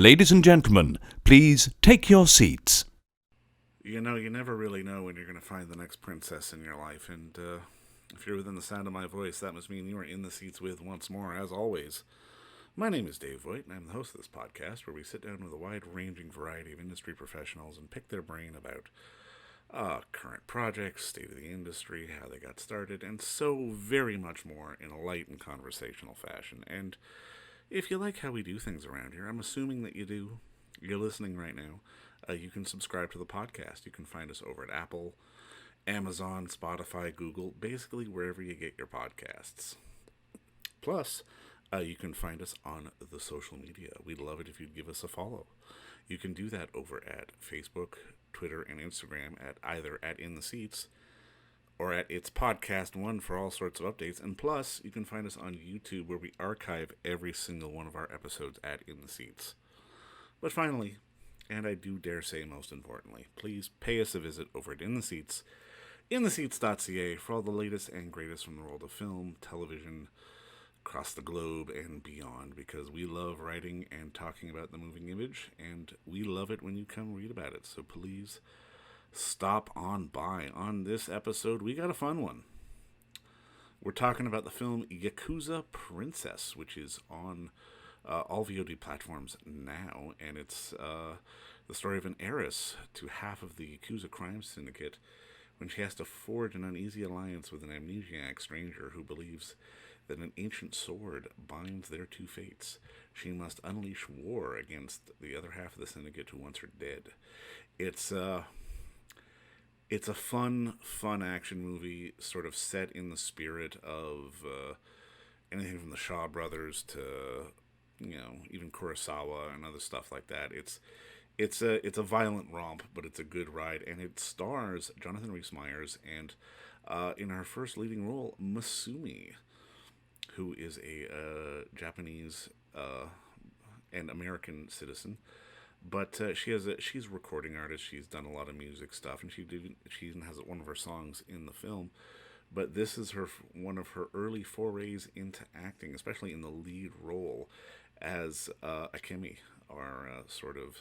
Ladies and gentlemen, please take your seats. You know, you never really know when you're going to find the next princess in your life, and if you're within the sound of my voice, that must mean you are in the seats with, once more, as always. My name is Dave Voigt, and I'm the host of this podcast, where we sit down with a wide-ranging variety of industry professionals and pick their brain about current projects, state of the industry, how they got started, and so very much more in a light and conversational fashion. And if you like how we do things around here, I'm assuming that you do. You're listening right now. You can subscribe to the podcast. You can find us over at Apple, Amazon, Spotify, Google, basically wherever you get your podcasts. Plus, you can find us on the social media. We'd love it if you'd give us a follow. You can do that over at Facebook, Twitter, and Instagram at either at In the Seats or at It's Podcast One for all sorts of updates. And plus, you can find us on YouTube, where we archive every single one of our episodes at In the Seats. But finally, and I do dare say most importantly, please pay us a visit over at In the Seats, intheseats.ca, for all the latest and greatest from the world of film, television, across the globe and beyond, because we love writing and talking about the moving image, and we love it when you come read about it. So please stop on by. On this episode, we got a fun one. We're talking about the film Yakuza Princess, which is on all VOD platforms now, and it's the story of an heiress to half of the Yakuza crime syndicate when she has to forge an uneasy alliance with an amnesiac stranger who believes that an ancient sword binds their two fates. She must unleash war against the other half of the syndicate who wants her dead. It's a fun action movie, sort of set in the spirit of anything from the Shaw Brothers to, even Kurosawa and other stuff like that. It's a violent romp, but it's a good ride, and it stars Jonathan Rhys-Meyers and in her first leading role, Masumi, who is a Japanese and American citizen. But she's a recording artist. She's done a lot of music stuff, and she even has one of her songs in the film. But this is one of her early forays into acting, especially in the lead role as Akemi, our sort of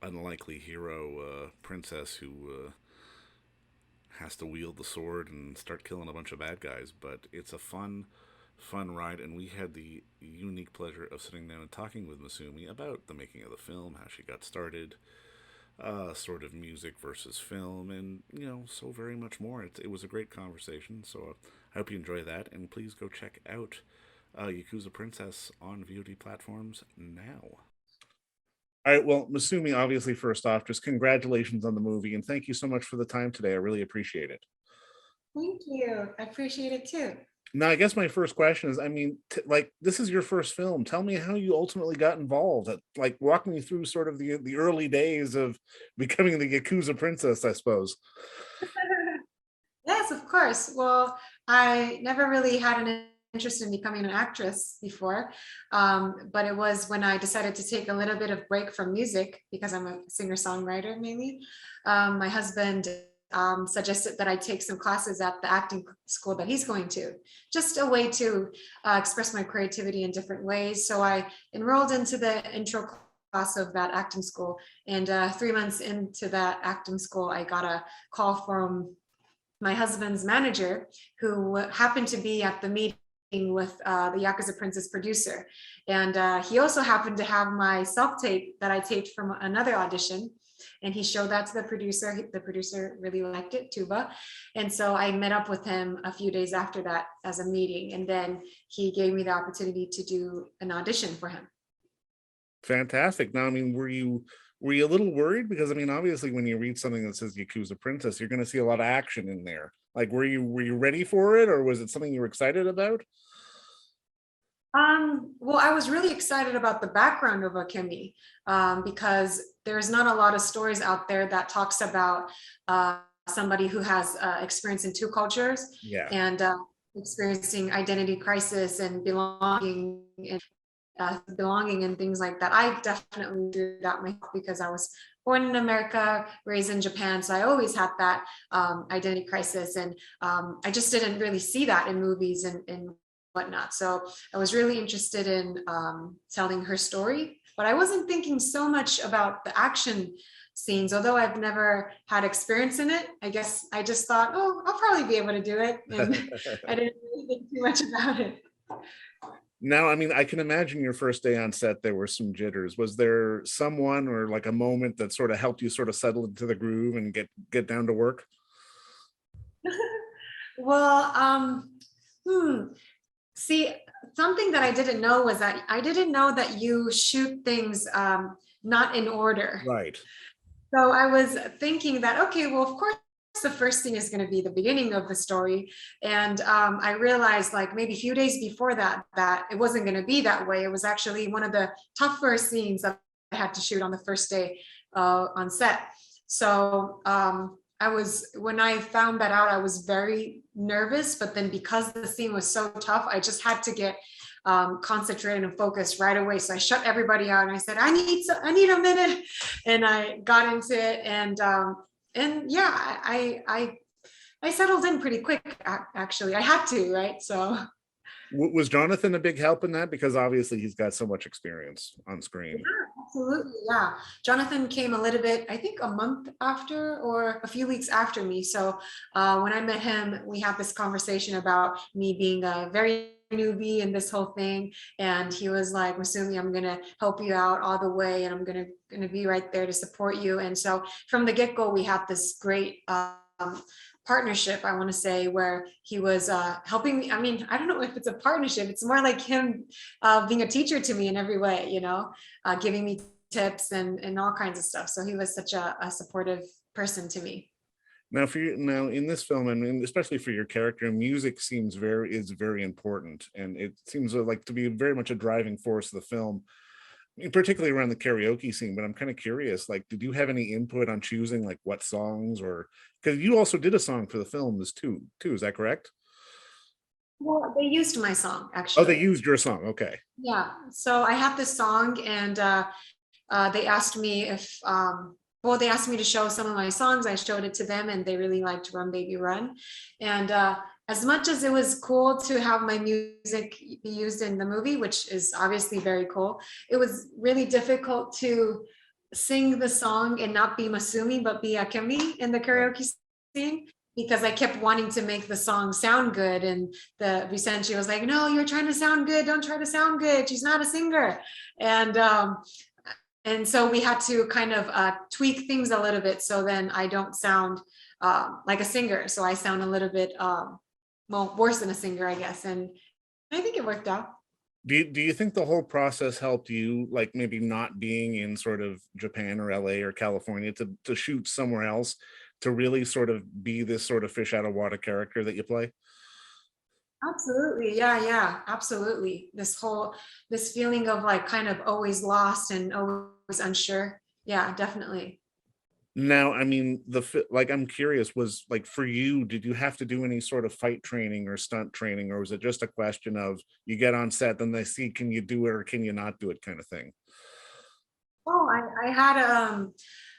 unlikely hero princess who has to wield the sword and start killing a bunch of bad guys. But it's a fun ride, and we had the unique pleasure of sitting down and talking with Masumi about the making of the film, how she got started, sort of music versus film, and so very much more. It was a great conversation, so I hope you enjoy that, and please go check out Yakuza Princess on VOD platforms now. All right, well, Masumi, obviously, first off, just congratulations on the movie, and thank you so much for the time today. I really appreciate it. Thank you. I appreciate it too. Now, I guess my first question is, this is your first film. Tell me how you ultimately got involved. Walk me through sort of the early days of becoming the Yakuza Princess, I suppose. Yes, of course. Well, I never really had an interest in becoming an actress before, but it was when I decided to take a little bit of break from music, because I'm a singer-songwriter mainly. My husband suggested that I take some classes at the acting school that he's going to, just a way to express my creativity in different ways. So I enrolled into the intro class of that acting school, and 3 months into that acting school, I got a call from my husband's manager, who happened to be at the meeting with the Yakuza Princess producer. And he also happened to have my self-tape that I taped from another audition. And he showed that to the producer. The producer really liked it, Tuba. And so I met up with him a few days after that as a meeting. And then he gave me the opportunity to do an audition for him. Fantastic. Now, were you a little worried? Because, obviously, when you read something that says Yakuza Princess, you're going to see a lot of action in there. Were you ready for it, or was it something you were excited about? Well, I was really excited about the background of Akemi, because there's not a lot of stories out there that talks about somebody who has experience in two cultures, and experiencing identity crisis and belonging and things like that. I definitely do that myself, because I was born in America, raised in Japan, so I always had that identity crisis, and I just didn't really see that in movies and whatnot. So I was really interested in telling her story but I wasn't thinking so much about the action scenes, although I've never had experience in it. I guess I just thought, oh, I'll probably be able to do it. And I didn't really think too much about it. Now, I mean, I can imagine your first day on set, there were some jitters. Was there someone or like a moment that sort of helped you sort of settle into the groove and get down to work? Well, see, something that I didn't know was that I didn't know that you shoot things not in order. Right. So I was thinking that, okay, well, of course, the first thing is going to be the beginning of the story. And I realized like maybe a few days before that, that it wasn't going to be that way. It was actually one of the tougher scenes that I had to shoot on the first day on set. So when I found that out, I was very nervous, but then because the scene was so tough, I just had to get concentrated and focused right away. So I shut everybody out and I said, I need a minute. And I got into it, and yeah, I settled in pretty quick. Actually, I had to, right? So Was Jonathan a big help in that? Because obviously he's got so much experience on screen. yeah, absolutely, yeah. Jonathan came a little bit, I think a month after or a few weeks after me. So when I met him, we had this conversation about me being a very newbie in this whole thing, and he was like, Masumi, I'm gonna help you out all the way, and I'm gonna be right there to support you. And so from the get-go, we had this great partnership, I want to say, where he was helping me. I mean, I don't know if it's a partnership, it's more like him being a teacher to me in every way, giving me tips and all kinds of stuff. So he was such a supportive person to me. Now, now in this film, and especially for your character, music is very important, and it seems like to be very much a driving force of the film, particularly around the karaoke scene. But I'm kind of curious, like, did you have any input on choosing like what songs, or because you also did a song for the film too, is that correct? Well, they used my song Oh, they actually. used your song. Okay. Yeah. So I have this song, and they asked me if well, they asked me to show some of my songs. I showed it to them, and they really liked Run Baby Run. And as much as it was cool to have my music be used in the movie, which is obviously very cool, it was really difficult to sing the song and not be Masumi but be Akemi in the Right. karaoke scene, because I kept wanting to make the song sound good, and the Vicente was like, no, you're trying to sound good, don't try to sound good, she's not a singer. And so we had to kind of tweak things a little bit, so then I don't sound like a singer. So I sound a little bit, well, worse than a singer, I guess. And I think it worked out. Do you think the whole process helped you, like maybe not being in sort of Japan or LA or California to shoot somewhere else, to really sort of be this sort of fish out of water character that you play? Absolutely. Yeah, yeah, absolutely. This feeling of like kind of always lost and always unsure. Yeah, definitely. Now, I mean, like, I'm curious, was like for you, did you have to do any sort of fight training or stunt training, or was it just a question of you get on set, then they see, can you do it or can you not do it kind of thing? Oh, I had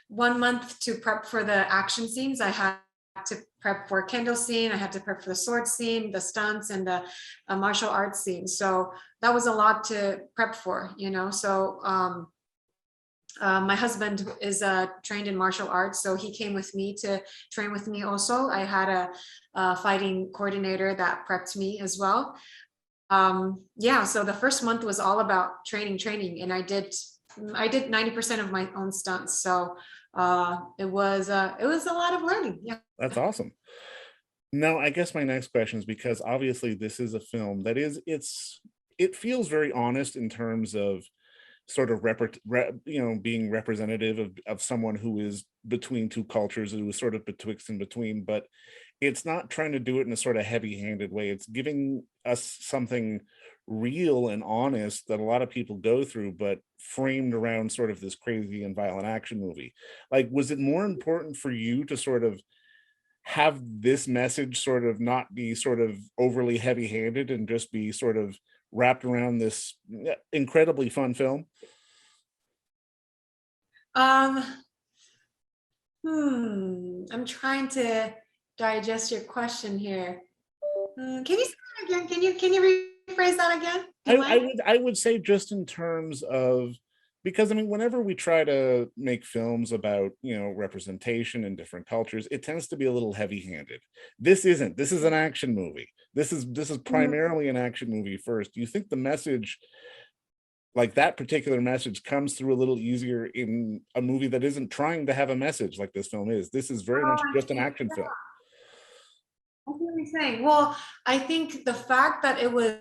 1 month to prep for the action scenes. I had to prep for Kendall scene. I had to prep for the sword scene, the stunts, and the martial arts scene. So that was a lot to prep for. So my husband is trained in martial arts, so he came with me to train with me also. I had a fighting coordinator that prepped me as well. Yeah, so the first month was all about training, and I did 90% of my own stunts. So it was a lot of learning. Yeah. That's awesome. Now, I guess my next question is, because obviously this is a film that it feels very honest in terms of sort of being representative of someone who is between two cultures, who is sort of betwixt and between, but it's not trying to do it in a sort of heavy-handed way. It's giving us something real and honest that a lot of people go through, but framed around sort of this crazy and violent action movie. Like, was it more important for you to sort of have this message sort of not be sort of overly heavy-handed and just be sort of wrapped around this incredibly fun film? Um, I'm trying to digest your question here. Can you say that again? Can you rephrase that again? Do you mind? I would say, just in terms of Because I mean, whenever we try to make films about, representation in different cultures, it tends to be a little heavy-handed. This isn't. This is an action movie. This is Mhm. primarily an action movie first. Do you think the message, like that particular message, comes through a little easier in a movie that isn't trying to have a message like this film is? This is very Oh, much I just an see. action film. I see what you're saying. Well, I think the fact that it was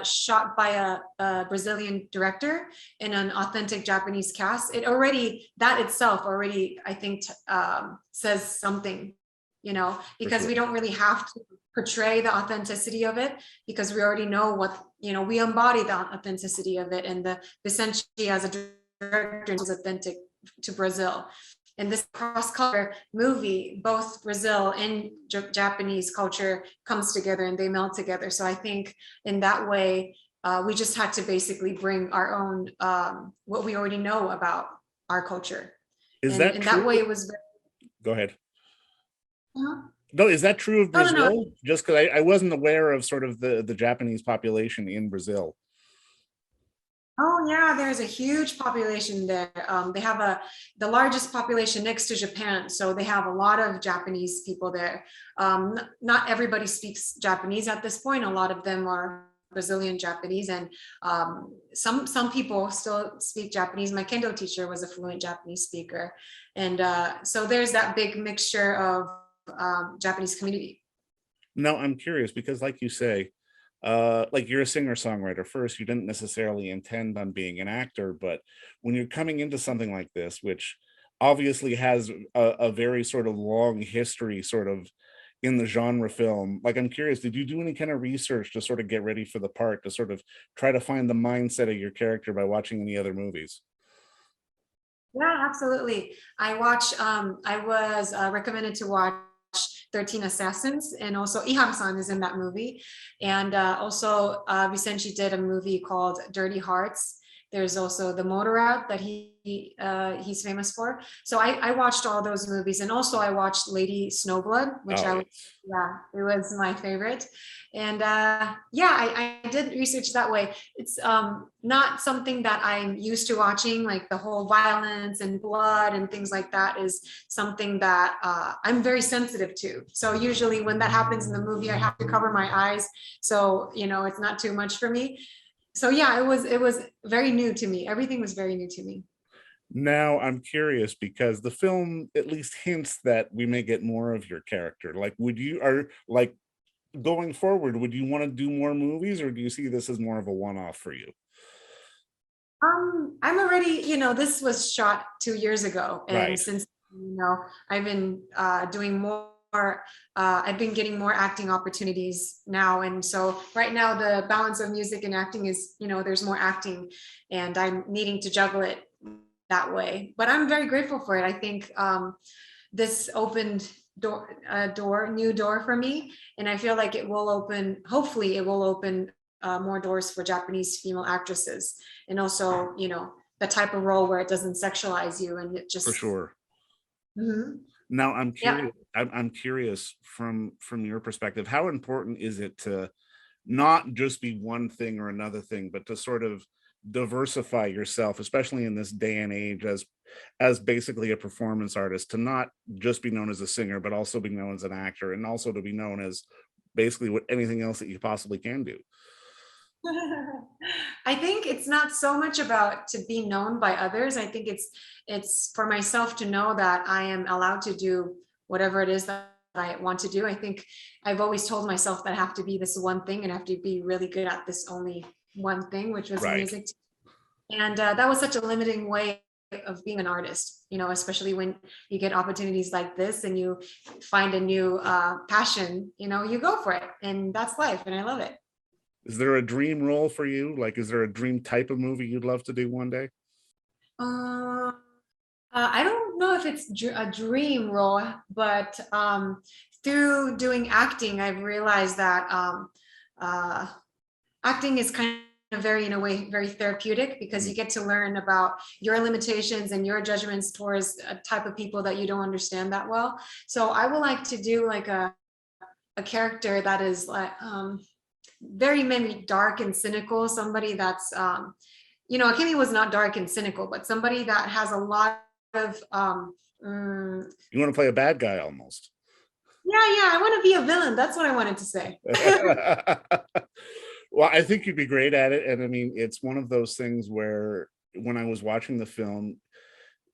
shot by a Brazilian director in an authentic Japanese cast, that itself already, I think, says something, For because we sure. don't really have to portray the authenticity of it because we already know we embody the authenticity of it. And the Vicente as a director is authentic to Brazil. In this cross-culture movie, both Brazil and Japanese culture comes together and they meld together. So I think in that way, we just had to basically bring our own, what we already know about our culture. Is And that in that way, true? it was very, Go ahead. uh-huh. No, is that true of No, no, no. Brazil? Just because I wasn't aware of sort of the Japanese population in Brazil. Oh yeah, there's a huge population there. They have the largest population next to Japan, so they have a lot of Japanese people there. Not everybody speaks Japanese at this point. A lot of them are Brazilian Japanese, and some people still speak Japanese. My Kendo teacher was a fluent Japanese speaker, and so there's that big mixture of Japanese community. Now, I'm curious because, like you say, like you're a singer-songwriter first, you didn't necessarily intend on being an actor, but when you're coming into something like this, which obviously has a very sort of long history, sort of in the genre film, like I'm curious, did you do any kind of research to sort of get ready for the part, to sort of try to find the mindset of your character by watching any other movies? Yeah, absolutely. I was recommended to watch 13 Assassins, and also Ihara-san is in that movie. And also Vicente did a movie called Dirty Hearts. There's also the Motor Out that he's famous for. So I watched all those movies, and also I watched Lady Snowblood, which Oh, I was, yes. yeah, it was my favorite. And yeah, I did research that way. It's not something that I'm used to watching, like the whole violence and blood and things like that is something that I'm very sensitive to. So usually when that happens in the movie, I have to cover my eyes. So, it's not too much for me. So yeah, it was very new to me. Everything was very new to me. Now I'm curious because the film at least hints that we may get more of your character. Like, would you are like going forward, would you want to do more movies, or do you see this as more of a one-off for you? I'm already, this was shot 2 years ago, and Right. since I've been doing more. I've been getting more acting opportunities now, and so right now the balance of music and acting is, there's more acting, and I'm needing to juggle it that way. But I'm very grateful for it. I think this opened new door for me, and I feel like it will open. Hopefully, it will open more doors for Japanese female actresses, and also, the type of role where it doesn't sexualize you and it For just. sure. Mhm. Now I'm Yep. curious. I'm curious from your perspective, how important is it to not just be one thing or another thing, but to sort of diversify yourself, especially in this day and age, as basically a performance artist, to not just be known as a singer, but also be known as an actor, and also to be known as basically what anything else that you possibly can do. I think it's not so much about to be known by others. I think it's for myself to know that I am allowed to do whatever it is that I want to do. I think I've always told myself that I have to be this one thing and I have to be really good at this only one thing, which was Right. music. And that was such a limiting way of being an artist, especially when you get opportunities like this and you find a new passion, you go for it. And that's life. And I love it. Is there a dream role for you? Like, is there a dream type of movie you'd love to do one day? Uh, I don't know if it's a dream role, but through doing acting, I've realized that uh, acting is kind of very, in a way, very therapeutic because Mhm. you get to learn about your limitations and your judgments towards a type of people that you don't understand that well. So I would like to do like a character that is like very maybe dark and cynical, somebody that's Kimmy was not dark and cynical, but somebody that has a lot of You want to play a bad guy almost. yeah, I want to be a villain. That's what I wanted to say. Well, I think you'd be great at it. And I mean, it's one of those things where when I was watching the film,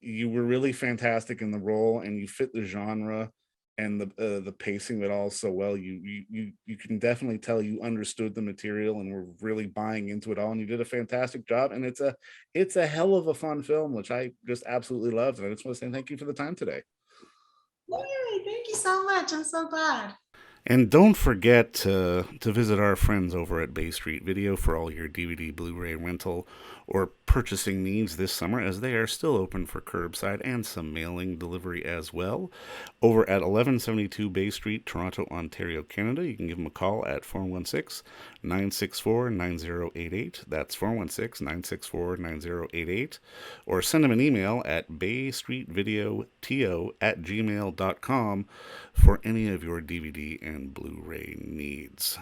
you were really fantastic in the role and you fit the genre and the pacing of it all so well. You can definitely tell you understood the material and were really buying into it all, and you did a fantastic job. And it's a hell of a fun film, which I just absolutely loved. And I just want to say thank you for the time today. Yay, thank you so much. I'm so glad. And don't forget to visit our friends over at Bay Street Video for all your DVD, Blu-ray rental, or purchasing needs this summer, as they are still open for curbside and some mailing delivery as well. Over at 1172 Bay Street, Toronto, Ontario, Canada, you can give them a call at 416-964-9088. That's 416-964-9088. Or send them an email at baystreetvideoto@gmail.com for any of your DVD and Blu-ray needs.